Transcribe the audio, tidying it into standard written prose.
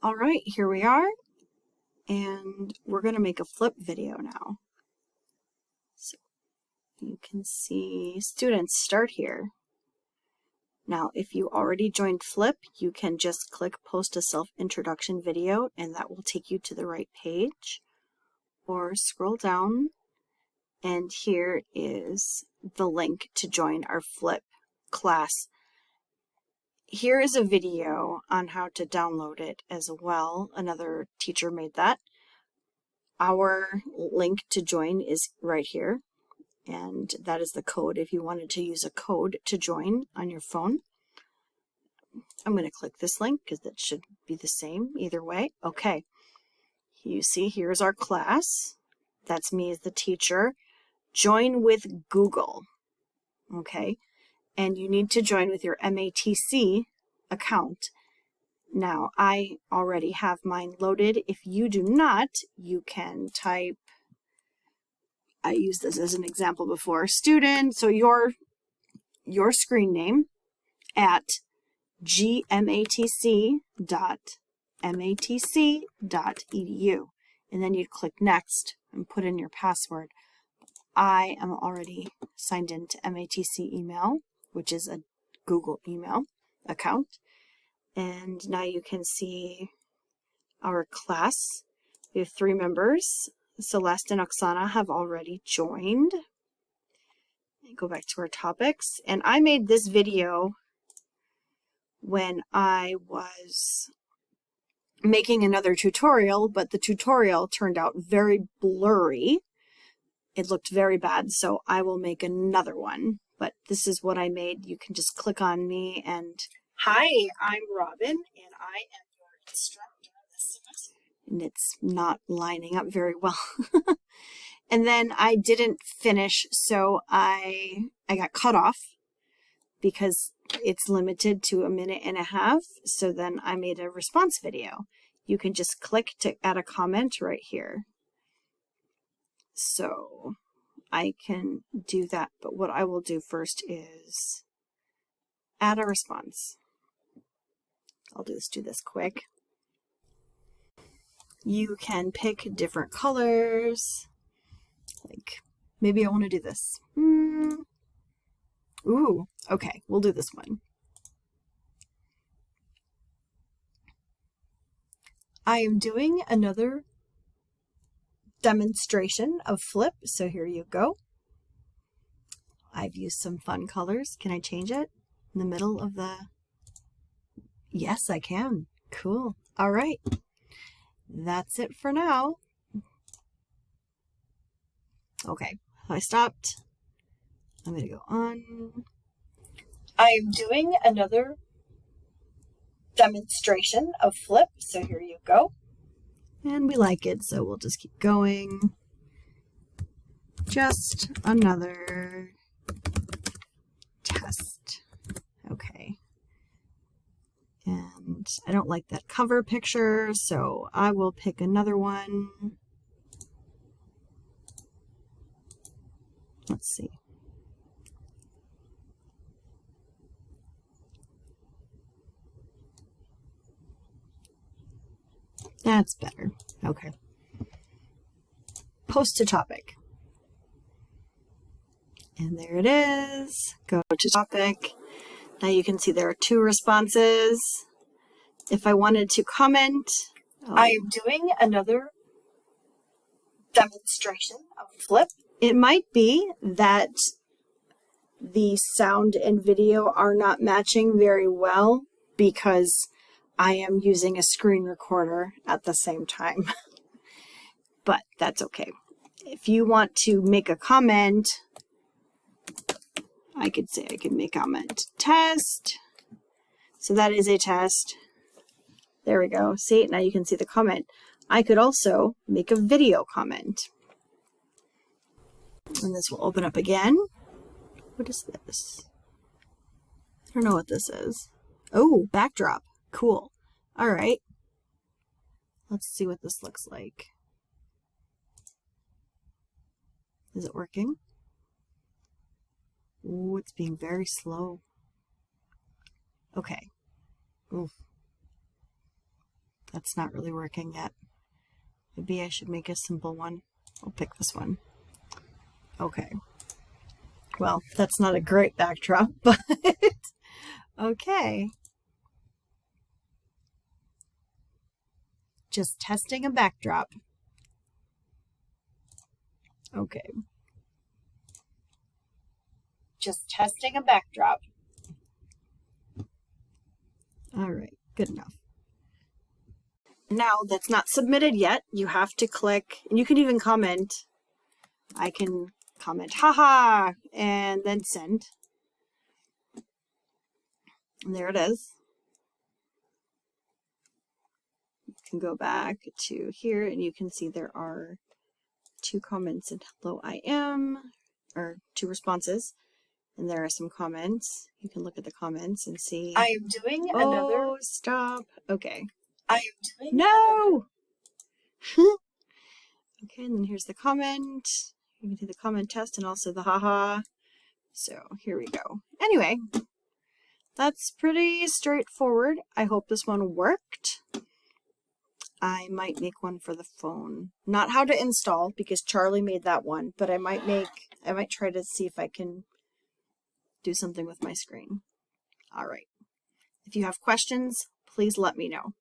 All right, here we are, and we're going to make a flip video now. So you can see students start here. Now, if you already joined Flip, you can just click Post a Self-Introduction Video, and that will take you to the right page. Or scroll down, and here is the link to join our Flip class. Here is a video on how to download it as well. Another teacher made that. Our link to join is right here, and that is the code if you wanted to use a code to join on your phone. I'm going to click this link because that should be the same either way. Okay, you see here's our class. That's me as the teacher. Join with Google. Okay, and you need to join with your MATC account. Now, I already have mine loaded. If you do not, you can type, I used this as an example before, student, so your screen name at gmatc.matc.edu. And then you'd click next and put in your password. I am already signed into MATC email, which is a Google email account. And now you can see our class. We have 3 members. Celeste and Oksana have already joined. Go back to our topics. And I made this video when I was making another tutorial, but the tutorial turned out very blurry. It looked very bad, so I will make another one. But this is what I made. You can just click on me and... Hi, I'm Robin, and I am your instructor this semester. And it's not lining up very well. And then I didn't finish, so I got cut off because it's limited to 1.5 minutes. So then I made a response video. You can just click to add a comment right here. So I can do that, but what I will do first is add a response. I'll just do this quick. You can pick different colors. Like, maybe I want to do this. Ooh, okay, we'll do this one. I am doing another demonstration of Flip, so here you go. I've used some fun colors. Can I change it in the middle of the... Yes, I can. Cool. All right. That's it for now. Okay, I stopped. I'm going to go on. I am doing another demonstration of Flip, so here you go. And we like it, so we'll just keep going. Just another test. Okay. And I don't like that cover picture, so I will pick another one. Let's see. That's better. Okay. Post to topic. And there it is. Go to topic. Now you can see there are 2 responses. If I wanted to comment, I am doing another demonstration of Flip. It might be that the sound and video are not matching very well because I am using a screen recorder at the same time. But that's okay. If you want to make a comment, I could say I can make a comment. Test. So that is a test. There we go. See, now you can see the comment. I could also make a video comment. And this will open up again. What is this? I don't know what this is. Oh, backdrop. Cool. All right. Let's see what this looks like. Is it working? Ooh, it's being very slow. Okay. Ooh. That's not really working yet. Maybe I should make a simple one. I'll pick this one. Okay. Well, that's not a great backdrop, but okay. Just testing a backdrop. Okay. Just testing a backdrop. All right, good enough. Now that's not submitted yet. You have to click, and you can even comment. I can comment, haha, and then send. And there it is. You can go back to here and you can see there are 2 comments and hello I am, or 2 responses. And there are some comments. You can look at the comments and see. I am doing another. Oh, stop. Okay. I am doing No! Okay, and then here's the comment. You can do the comment test and also the haha. So here we go. Anyway, that's pretty straightforward. I hope this one worked. I might make one for the phone. Not how to install, because Charlie made that one, but I might try to see if I can do something with my screen. All right. If you have questions, please let me know.